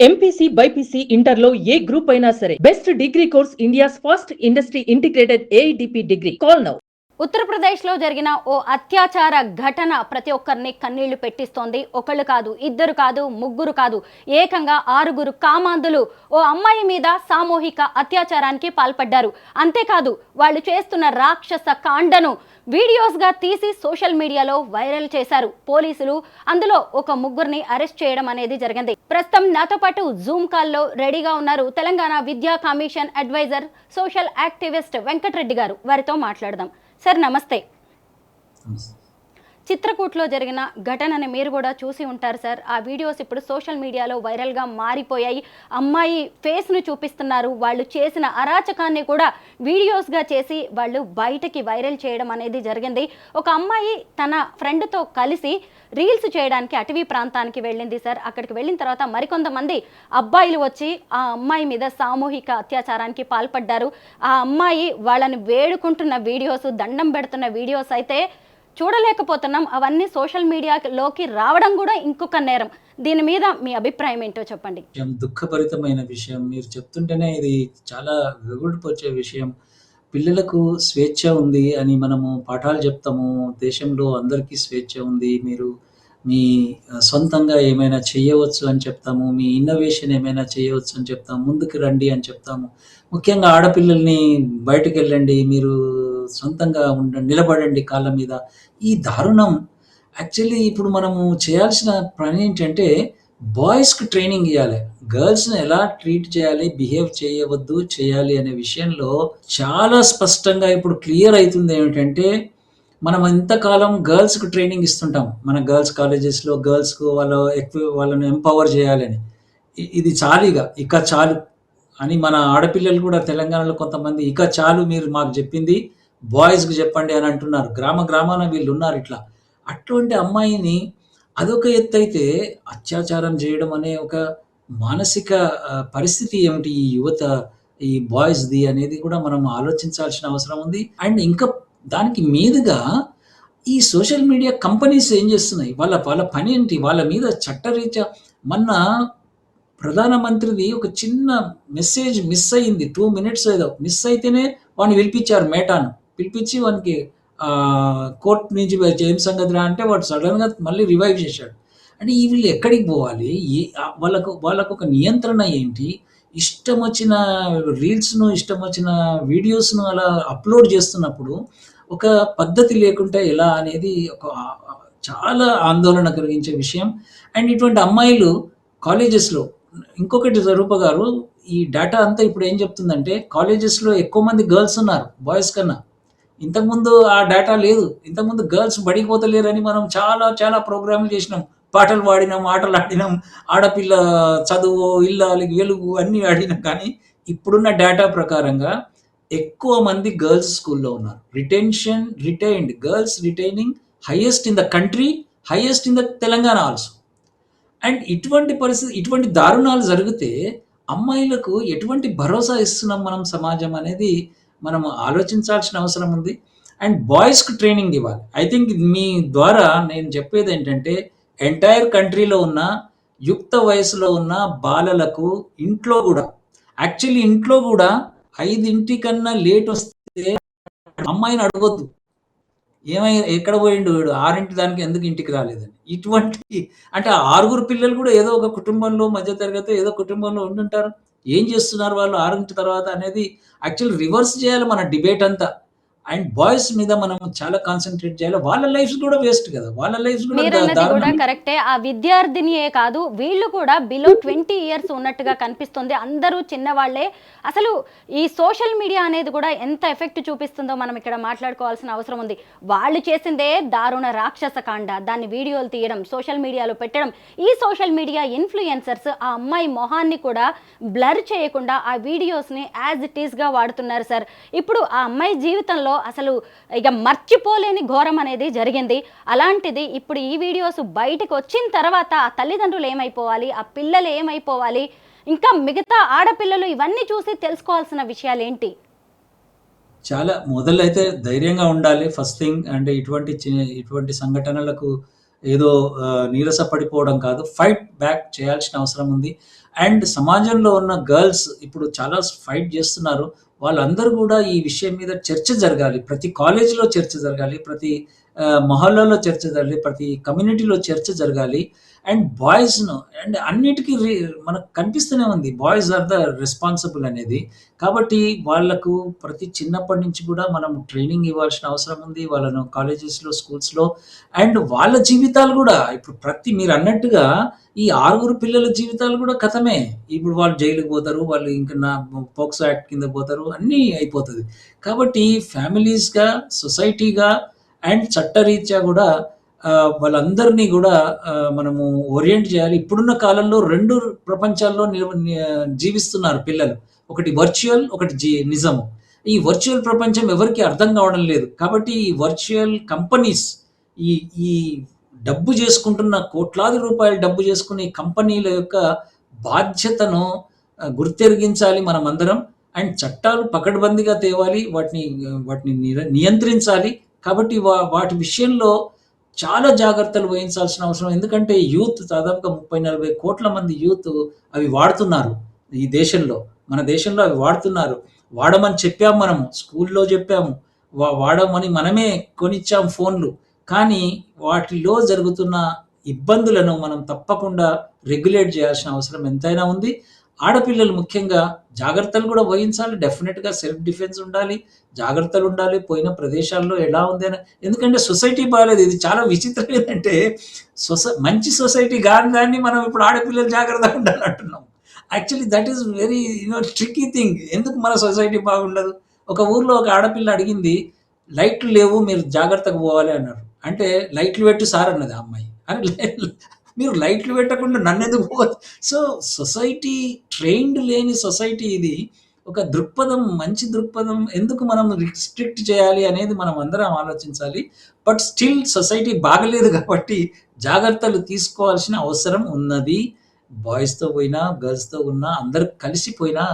MPC BiPC ఇంటర్లో ఏ group అయినా సరే best degree course India's first industry integrated AIDP degree. Call now. ఉత్తరప్రదేశ్లో జరిగిన ఓ అత్యాచార ఘటన ప్రతి ఒక్కరిని కన్నీళ్లు పెట్టిస్తోంది. ఒకళ్ళు కాదు, ఇద్దరు కాదు, ముగ్గురు కాదు, ఏకంగా 6 కామాంధులు ఓ అమ్మాయి మీద సామూహిక అత్యాచారానికి పాల్పడ్డారు. అంతేకాదు, వాళ్ళు చేస్తున్న రాక్షస కాండను వీడియోస్గా తీసి సోషల్ మీడియాలో వైరల్ చేశారు. పోలీసులు అందులో ఒక ముగ్గురిని అరెస్ట్ చేయడం అనేది జరిగింది. ప్రస్తుతం నాతో పాటు జూమ్ కాల్లో రెడీగా ఉన్నారు తెలంగాణ విద్యా commission adviser, social activist Venkata Reddy గారు. వారితో మాట్లాడదాం. సార్ నమస్తే. చిత్రకూట్లో జరిగిన ఘటనని మీరు కూడా చూసి ఉంటారు సార్. ఆ వీడియోస్ ఇప్పుడు సోషల్ మీడియాలో వైరల్గా మారిపోయాయి. అమ్మాయి ఫేస్ను చూపిస్తున్నారు. వాళ్ళు చేసిన అరాచకాన్ని కూడా వీడియోస్గా చేసి వాళ్ళు బయటకి వైరల్ చేయడం అనేది జరిగింది. ఒక అమ్మాయి తన ఫ్రెండ్తో కలిసి రీల్స్ చేయడానికి అటవీ ప్రాంతానికి వెళ్ళింది సార్. అక్కడికి వెళ్ళిన తర్వాత మరికొంతమంది అబ్బాయిలు వచ్చి ఆ అమ్మాయి మీద సామూహిక అత్యాచారానికి పాల్పడ్డారు. ఆ అమ్మాయి వాళ్ళని వేడుకుంటున్న వీడియోస్, దండం పెడుతున్న వీడియోస్ అయితే చూడలేకపోతున్నాం. అవన్నీ సోషల్ మీడియాలోకి రావడం కూడా ఇంకొక నేరం. దీని మీద మీ అభిప్రాయం ఏంటో చెప్పండి. దుఃఖభరితమైన విషయం. మీరు చెప్తుంటేనే ఇది చాలా వెగుడుపొచ్చే విషయం. పిల్లలకు స్వేచ్ఛ ఉంది అని మనము పాఠాలు చెప్తాము. దేశంలో అందరికీ స్వేచ్ఛ ఉంది. మీరు మీ సొంతంగా ఏమైనా చేయవచ్చు అని చెప్తాము. మీ ఇన్నోవేషన్ ఏమైనా చేయవచ్చు అని చెప్తాము. ముందుకు రండి అని చెప్తాము. ముఖ్యంగా ఆడపిల్లల్ని బయటకెళ్ళండి, మీరు సొంతంగా నిలబడండి కాళ్ళ మీద. ఈ దారుణం యాక్చువల్లీ ఇప్పుడు మనము చేయాల్సిన పని ఏంటంటే బాయ్స్‌కి ట్రైనింగ్ ఇయ్యాలి. గర్ల్స్‌ని ఎలా ట్రీట్ చేయాలి, బిహేవ్ చేయవద్దు, చేయాలి అనే విషయంలో చాలా స్పష్టంగా ఇప్పుడు క్లియర్ అయితుంది. ఏమిటంటే మనం ఇంతకాలం గర్ల్స్‌కి ట్రైనింగ్ ఇస్తుంటాం. మన గర్ల్స్ కాలేజెస్‌లో గర్ల్స్‌కు వాళ్ళని ఎంపవర్ చేయాలని. ఇది ఇక చాలు అని మన ఆడపిల్లలు కూడా తెలంగాణలో కొంతమంది ఇక చాలు, మీరు మాకు చెప్పింది బాయ్స్‌కి చెప్పండి అని అంటున్నారు. గ్రామాన వీళ్ళున్నారు ఇట్లా. అటువంటి అమ్మాయిని అదొక ఎత్తైతే అత్యాచారం చేయడం అనే ఒక మానసిక పరిస్థితి ఏమిటి ఈ యువత, ఈ బాయ్స్‌ది అనేది కూడా మనం ఆలోచించాల్సిన అవసరం ఉంది. అండ్ ఇంకా దానికి మీదుగా ఈ సోషల్ మీడియా కంపెనీస్ ఏం చేస్తున్నాయి? వాళ్ళ పనేంటి? వాళ్ళ మీద చట్టరీత్యా మొన్న ప్రధానమంత్రిది ఒక చిన్న మెసేజ్ మిస్ అయింది. 2 మినిట్స్ ఏదో మిస్ అయితేనే వాడిని పిలిపించారు మేటాను. పిలిపించి వానికి కోర్ట్ నుంచి ఏం సంగతిరా అంటే వాడు సడన్‌గా మళ్ళీ రివైవ్ చేశాడు. అంటే వీళ్ళు ఎక్కడికి పోవాలి? వాళ్ళకొక నియంత్రణ ఏంటి? ఇష్టం వచ్చిన రీల్స్‌ను, ఇష్టం వచ్చిన వీడియోస్‌ను అలా అప్‌లోడ్ చేస్తున్నప్పుడు ఒక పద్ధతి లేకుండా ఎలా అనేది చాలా ఆందోళన కలిగించే విషయం. అండ్ ఇటువంటి అమ్మాయిలు కాలేజెస్‌లో ఇంకొకటి రూప గారు, ఈ డేటా అంతా ఇప్పుడు ఏం చెప్తుందంటే కాలేజెస్‌లో ఎక్కువ మంది గర్ల్స్ ఉన్నారు బాయ్స్ కన్నా. ఇంతకుముందు ఆ డేటా లేదు. ఇంతకుముందు గర్ల్స్ బడికి పోతలేరని మనం చాలా ప్రోగ్రామ్‌లు చేసినాం. పాటలు పాడినాం, ఆటలు ఆడినాం. ఆడపిల్ల చదువు, ఇల్లాలి, వెలుగు అన్నీ ఆడినాం. కానీ ఇప్పుడున్న డేటా ప్రకారంగా ఎక్కువ మంది గర్ల్స్ స్కూల్‌లో ఉన్నారు. Retained girls retaining highest in the country, highest in the Telangana also. And ఇటువంటి పరిస్థితి, ఇటువంటి దారుణాలు జరిగితే అమ్మాయిలకు ఎటువంటి భరోసా ఇస్తున్నాం మనం సమాజం అనేది మనం ఆలోచించాల్సిన అవసరం ఉంది. అండ్ బాయ్స్‌కి ట్రైనింగ్ ఇవ్వాలి. ఐ థింక్ మీ ద్వారా నేను చెప్పేది ఏంటంటే ఎంటైర్ కంట్రీలో ఉన్న యుక్త వయసులో ఉన్న బాలలకు ఇంట్లో కూడా 5 కన్నా లేట్ వస్తే అమ్మాయిని అడగొద్దు. ఎక్కడ పోయిండు వీడు, 6 దానికి ఎందుకు ఇంటికి రాలేదని. ఇటువంటి అంటే 6 పిల్లలు కూడా ఏదో ఒక కుటుంబంలో, మధ్య తరగతి ఏదో కుటుంబంలో ఉండుంటారు. ఏం చేస్తున్నారు వాళ్ళు 6 తర్వాత అనేది యాక్చువల్లీ రివర్స్ చేయాలి మన డిబేట్ అంతా. అండ్ బాయ్స్ మీద మనం చాలా కాన్సంట్రేట్ చేయాలి. వాళ్ళ లైఫ్స్ కూడా వేస్ట్ కదా. వాళ్ళ లైఫ్స్ కూడా మీరన్నది కూడా కరెక్టే. ఆ విద్యార్థినియే కాదు, వీళ్ళు కూడా బిలో 20 ఇయర్స్ ఉన్నట్టుగా కనిపిస్తుంది. అందరూ చిన్నవాళ్లే. అసలు ఈ సోషల్ మీడియా అనేది కూడా ఎంత ఎఫెక్ట్ చూపిస్తుందో మనం ఇక్కడ మాట్లాడుకోవాల్సిన అవసరం ఉంది. వాళ్ళు చేసిందే దారుణ రాక్షస కాండ. దాన్ని వీడియోలు తీయడం, సోషల్ మీడియాలో పెట్టడం. ఈ సోషల్ మీడియా ఇన్ఫ్లుయెన్సర్స్ ఆ అమ్మాయి మొహాన్ని కూడా బ్లర్ చేయకుండా ఆ వీడియోస్ని యాజ్ ఇట్ ఈస్గా వాడుతున్నారు సార్. ఇప్పుడు ఆ అమ్మాయి జీవితంలో అసలు ఇక మర్చిపోలేని ఘోరం అనేది జరిగింది. అలాంటిది ఇప్పుడు ఈ వీడియోస్ బయటకు వచ్చిన తర్వాత ఆ తల్లిదండ్రులు ఏమైపోవాలి, ఆ పిల్లలు ఏమైపోవాలి, ఇంకా మిగతా ఆడపిల్లలు ఇవన్నీ చూసి తెలుసుకోవాల్సిన విషయాలు ఏంటి? చాలా మొదలైతే ధైర్యంగా ఉండాలి ఫస్ట్ థింగ్. అంటే ఇటువంటి సంఘటనలకు ఏదో నీరస పడిపోవడం కాదు, ఫైట్ బ్యాక్ చేయాల్సిన అవసరం ఉంది. అండ్ సమాజంలో ఉన్న గర్ల్స్ ఇప్పుడు చాలా ఫైట్ చేస్తున్నారు. వాళ్ళందరూ గూడా ఈ విషయం మీద చర్చ జరగాలి. ప్రతి కాలేజీలో చర్చ జరగాలి. ప్రతి మొహల్లాలో చర్చ జరగాలి. ప్రతి కమ్యూనిటీలో చర్చ జరగాలి. అండ్ బాయ్స్‌ను అండ్ అన్నిటికి మనకు కనిపిస్తూనే ఉంది. బాయ్స్ ఆర్ ద రెస్పాన్సిబుల్ అనేది. కాబట్టి వాళ్ళకు ప్రతి చిన్నప్పటి నుంచి కూడా మనం ట్రైనింగ్ ఇవ్వాల్సిన అవసరం ఉంది. వాళ్ళను కాలేజెస్‌లో, స్కూల్స్‌లో అండ్ వాళ్ళ జీవితాలు గూడా ఇప్పుడు మీరన్నట్టుగా ఈ 6 పిల్లల జీవితాలు గూడా కథమే. ఇప్పుడు వాళ్ళు జైలుకి పోతారు. వాళ్ళు ఇంక పోక్సో యాక్ట్ కింద పోతారు. అన్నీ అయిపోతది. కాబట్టి ఫ్యామిలీస్‌గా, సొసైటీగా అండ్ చట్టరీత్యా గూడా వాళ్ళందరినీ గూడా మనము ఓరియంట్ చేయాలి. ఇప్పుడున్న కాలంలో 2 ప్రపంచాల్లో జీవిస్తున్నారు పిల్లలు. ఒకటి వర్చువల్, ఒకటి నిజము. ఈ వర్చువల్ ప్రపంచం ఎవరికీ అర్థం కావడం లేదు. కాబట్టి ఈ వర్చువల్ కంపెనీస్ ఈ ఈ డబ్బు చేసుకుంటున్న కోట్లాది రూపాయలు డబ్బు చేసుకునే కంపెనీల యొక్క బాధ్యతను గుర్తెరిగించాలి మనమందరం. అండ్ చట్టాలు పకడ్బందీగా తేవాలి. వాటిని నియంత్రించాలి. కాబట్టి వాటి విషయంలో చాలా జాగ్రత్తలు వహించాల్సిన అవసరం. ఎందుకంటే యూత్ దాదాపుగా 30, 40 కోట్ల మంది యూత్ అవి వాడుతున్నారు ఈ దేశంలో. మన దేశంలో అవి వాడుతున్నారు. వాడమని చెప్పాము మనము. స్కూల్‌లో చెప్పాము. వాడమని మనమే కొనిచ్చాం ఫోన్‌లు. కానీ వాటిలో జరుగుతున్న ఇబ్బందులను మనం తప్పకుండా రెగ్యులేట్ చేయాల్సిన అవసరం ఎంతైనా ఉంది. ఆడపిల్లలు ముఖ్యంగా జాగ్రత్తలు కూడా వహించాలి. డెఫినిట్‌గా సెల్ఫ్ డిఫెన్స్ ఉండాలి. జాగ్రత్తలుండాలి. పోయిన ప్రదేశాల్లో ఎలా ఉంది అని. ఎందుకంటే సొసైటీ బాలేదు. ఇది చాలా విచిత్రం ఏంటంటే మంచి సొసైటీ గాని దాన్ని మనం ఇప్పుడు ఆడపిల్లలు జాగ్రత్తగా ఉండాలంటున్నాం. Actually that is very tricky thing. ఎందుకు మన సొసైటీ బాగుండదు? ఒక ఊర్లో ఒక ఆడపిల్ల అడిగింది, "లైట్లు లేవు మీరు జాగ్రత్తగా పోవాలి" అన్నారు. అంటే "లైట్లు పెట్టు సార్" అన్నది ఆ అమ్మాయి. అరే మీరు లైట్లు పెట్టకుండా నన్నెందుకు సో సొసైటీ ట్రైన్డ్ లేని సొసైటీ ఇది. ఒక దృక్పథం, మంచి దృక్పథం ఎందుకు మనం రిస్ట్రిక్ట్ చేయాలి అనేది మనం అందరం ఆలోచించాలి. బట్ స్టిల్ సొసైటీ బాగలేదు కాబట్టి జాగ్రత్తలు తీసుకోవాల్సిన అవసరం ఉన్నది. బాయ్స్‌తో పోయినా, గర్ల్స్‌తో ఉన్నా అందరూ కలిసిపోయినా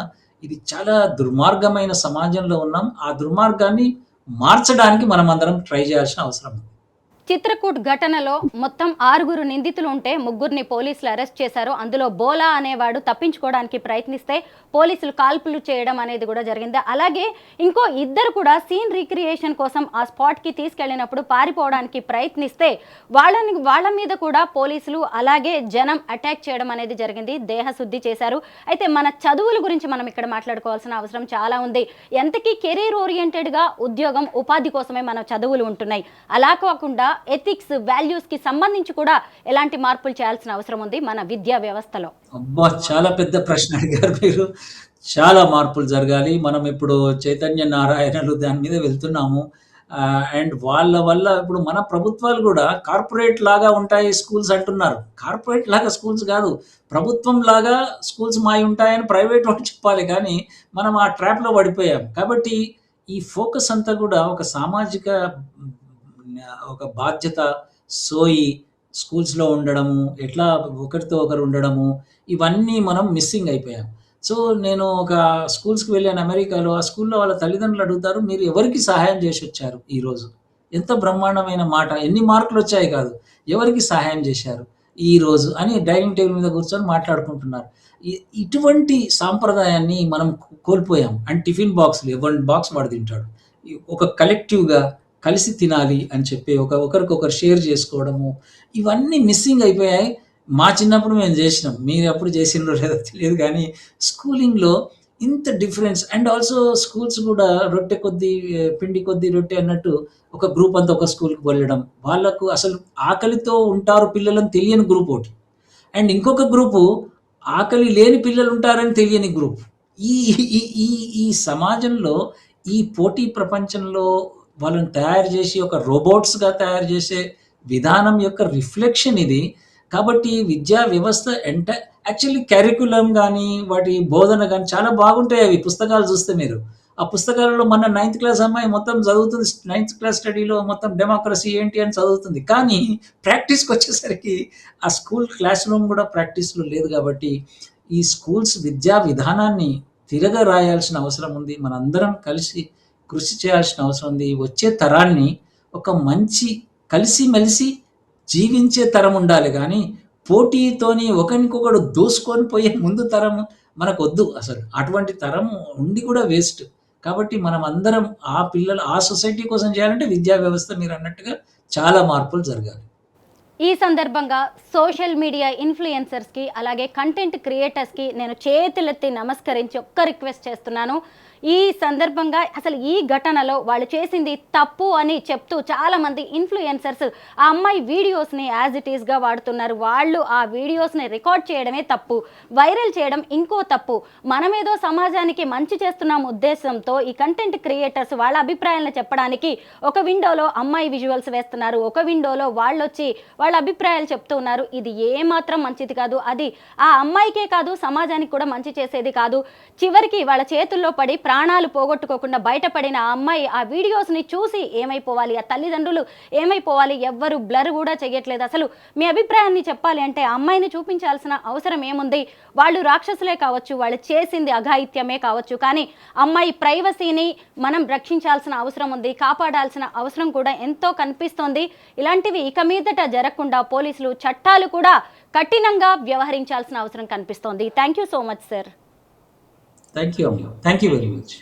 ఇది చాలా దుర్మార్గమైన సమాజంలో ఉన్నాం. ఆ దుర్మార్గాన్ని మార్చడానికి మనమందరం ట్రై చేయాల్సిన అవసరం ఉంది. చిత్రకూట్ ఘటనలో మొత్తం 6 నిందితులు ఉంటే 3ని పోలీసులు అరెస్ట్ చేశారు. అందులో బోలా అనేవాడు తప్పించుకోవడానికి ప్రయత్నిస్తే పోలీసులు కాల్పులు చేయడం అనేది కూడా జరిగింది. అలాగే ఇంకో 2 కూడా సీన్ రీక్రియేషన్ కోసం ఆ స్పాట్కి తీసుకెళ్లినప్పుడు పారిపోవడానికి ప్రయత్నిస్తే వాళ్ళ మీద కూడా పోలీసులు అలాగే జనం అటాక్ చేయడం అనేది జరిగింది. దేహశుద్ధి చేశారు. అయితే మన చదువుల గురించి మనం ఇక్కడ మాట్లాడుకోవాల్సిన అవసరం చాలా ఉంది. ఎంతకీ కెరీర్ ఓరియంటెడ్గా ఉద్యోగం, ఉపాధి కోసమే మన చదువులు ఉంటున్నాయి. అలా కాకుండా ఎథిక్స్, వాల్యూస్కి సంబంధించి కూడా ఎలాంటి మార్పులు చేయాల్సిన అవసరం ఉంది మన విద్యా వ్యవస్థలో? అబ్బా! చాలా పెద్ద ప్రశ్న అడిగారు మీరు. చాలా మార్పులు జరగాలి. మనం ఇప్పుడు చైతన్య నారాయణలు దాని మీద వెళ్తున్నాము. అండ్ వాళ్ళ వల్ల ఇప్పుడు మన ప్రభుత్వాలు గూడా కార్పొరేట్ లాగా ఉంటాయి స్కూల్స్ అంటున్నారు. కార్పొరేట్ లాగా స్కూల్స్ గాదు. ప్రభుత్వం లాగా స్కూల్స్ ఉంటాయని ప్రైవేట్ వాళ్ళు చెప్పాలి కానీ, మనం ఆ ట్రాప్‌లో పడిపోయాం. కాబట్టి ఈ ఫోకస్ అంతా గూడా ఒక సామాజిక ఒక బాధ్యత, సోయి, స్కూల్స్‌లో ఉండడము, ఎట్లా ఒకరితో ఒకరు ఉండడము, ఇవన్నీ మనం మిస్సింగ్ అయిపోయాం. సో, నేను ఒక స్కూల్స్‌కి వెళ్ళాను అమెరికాలో. ఆ స్కూల్‌లో వాళ్ళ తల్లిదండ్రులు అడుగుతారు, "మీరు ఎవరికి సహాయం చేసొచ్చారు ఈరోజు?" ఎంత బ్రహ్మాండమైన మాట. ఎన్ని మార్కులొచ్చాయి కాదు. ఎవరికి సహాయం చేశారు ఈరోజు అని డైనింగ్ టేబుల్ మీద కూర్చొని మాట్లాడుకుంటున్నారు. ఇటువంటి సాంప్రదాయాన్ని మనం కోల్పోయాం. అండ్ టిఫిన్ బాక్స్‌లు ఎవరి బాక్స్ వాడు తింటాడు. ఒక కలెక్టివ్‌గా కలిసి తినాలి అని చెప్పి ఒకరికొకరు షేర్ చేసుకోవడము, ఇవన్నీ మిస్సింగ్ అయిపోయాయి. మా చిన్నప్పుడు మేము చేసినాం. మీరెప్పుడు చేసిండ్రో లేదో తెలియదు కానీ, స్కూలింగ్‌లో ఇంత డిఫరెన్స్ అండ్ ఆల్సో స్కూల్స్ కూడా రొట్టె కొద్దీ పిండి కొద్దీ రొట్టె అన్నట్టు ఒక గ్రూప్ అంతా ఒక స్కూల్‌కి వెళ్ళడం. వాళ్ళకు అసలు ఆకలితో ఉంటారు పిల్లలని తెలియని గ్రూప్ ఒకటి. అండ్ ఇంకొక గ్రూపు ఆకలి లేని పిల్లలు ఉంటారని తెలియని గ్రూప్. ఈ ఈ ఈ ఈ సమాజంలో ఈ పోటీ ప్రపంచంలో వాళ్ళని తయారు చేసి ఒక రోబోట్స్‌గా తయారు చేసే విధానం యొక్క రిఫ్లెక్షన్ ఇది. కాబట్టి విద్యా వ్యవస్థ యాక్చువల్లీ కరిక్యులమ్ గానీ, వాటి బోధన గానీ చాలా బాగుంటాయి అవి పుస్తకాలు చూస్తే మీరు. ఆ పుస్తకాలలో మొన్న 9థ్ క్లాస్ అమ్మాయి మొత్తం చదువుతుంది. 9థ్ క్లాస్ స్టడీలో మొత్తం డెమోక్రసీ ఏంటి అని చదువుతుంది. కానీ ప్రాక్టీస్‌కొచ్చేసరికి ఆ స్కూల్ క్లాస్ రూమ్ గూడా ప్రాక్టీస్‌లో లేదు గాబట్టి, ఈ స్కూల్స్ విద్యా విధానాన్ని తిరగరాయాల్సిన అవసరం ఉంది. మనందరం కలిసి కృషి చేయాల్సిన అవసరం ఉంది. వచ్చే తరాన్ని ఒక మంచి కలిసిమెలిసి జీవించే తరం ఉండాలి గానీ, పోటీతోని ఒకరికొకడు దూసుకొని పోయే ముందు తరం మనకొద్దు అసలు. అటువంటి తరం ఉండి కూడా వేస్ట్. కాబట్టి మనమందరం ఆ పిల్లలు ఆ సొసైటీ కోసం చేయాలంటే విద్యా వ్యవస్థ మీరన్నట్టుగా చాలా మార్పులు జరగాలి. ఈ సందర్భంగా సోషల్ మీడియా ఇన్ఫ్లుయెన్సర్స్కి అలాగే కంటెంట్ క్రియేటర్స్కి నేను చేతులెత్తి నమస్కరించి ఒక్క రిక్వెస్ట్ చేస్తున్నాను. ఈ సందర్భంగా అసలు ఈ ఘటనలో వాళ్ళు చేసింది తప్పు అని చెప్తూ చాలామంది ఇన్ఫ్లుయెన్సర్స్ ఆ అమ్మాయి వీడియోస్ని యాజ్ ఇట్ ఈస్గా వాడుతున్నారు. వాళ్ళు ఆ వీడియోస్ని రికార్డ్ చేయడమే తప్పు, వైరల్ చేయడం ఇంకో తప్పు. మనమేదో సమాజానికి మంచి చేస్తున్నాం ఉద్దేశంతో ఈ కంటెంట్ క్రియేటర్స్ వాళ్ళ అభిప్రాయాలను చెప్పడానికి ఒక విండోలో అమ్మాయి విజువల్స్ వేస్తున్నారు, ఒక విండోలో వాళ్ళు వచ్చి వాళ్ళ అభిప్రాయాలు చెప్తూ ఉన్నారు. ఇది ఏమాత్రం మంచిది కాదు. అది ఆ అమ్మాయికే కాదు, సమాజానికి కూడా మంచి చేసేది కాదు. చివరికి వాళ్ళ చేతుల్లో పడి ప్రాణాలు పోగొట్టుకోకుండా బయటపడిన ఆ అమ్మాయి ఆ వీడియోస్ని చూసి ఏమైపోవాలి, ఆ తల్లిదండ్రులు ఏమైపోవాలి, ఎవ్వరు బ్లర్ కూడా చేయట్లేదు. అసలు మీ అభిప్రాయాన్ని చెప్పాలి అంటే ఆ అమ్మాయిని చూపించాల్సిన అవసరం ఏముంది? వాళ్ళు రాక్షసులే కావచ్చు, వాళ్ళు చేసింది అఘాయిత్యమే కావచ్చు, కానీ అమ్మాయి ప్రైవసీని మనం రక్షించాల్సిన అవసరం ఉంది, కాపాడాల్సిన అవసరం కూడా ఎంతో కనిపిస్తోంది. ఇలాంటివి ఇక మీదట జరగకుండా పోలీసులు చట్టాలు కూడా కఠినంగా వ్యవహరించాల్సిన అవసరం కనిపిస్తోంది. Thank you so much sir. Thank you అమ్మ. Thank you very much.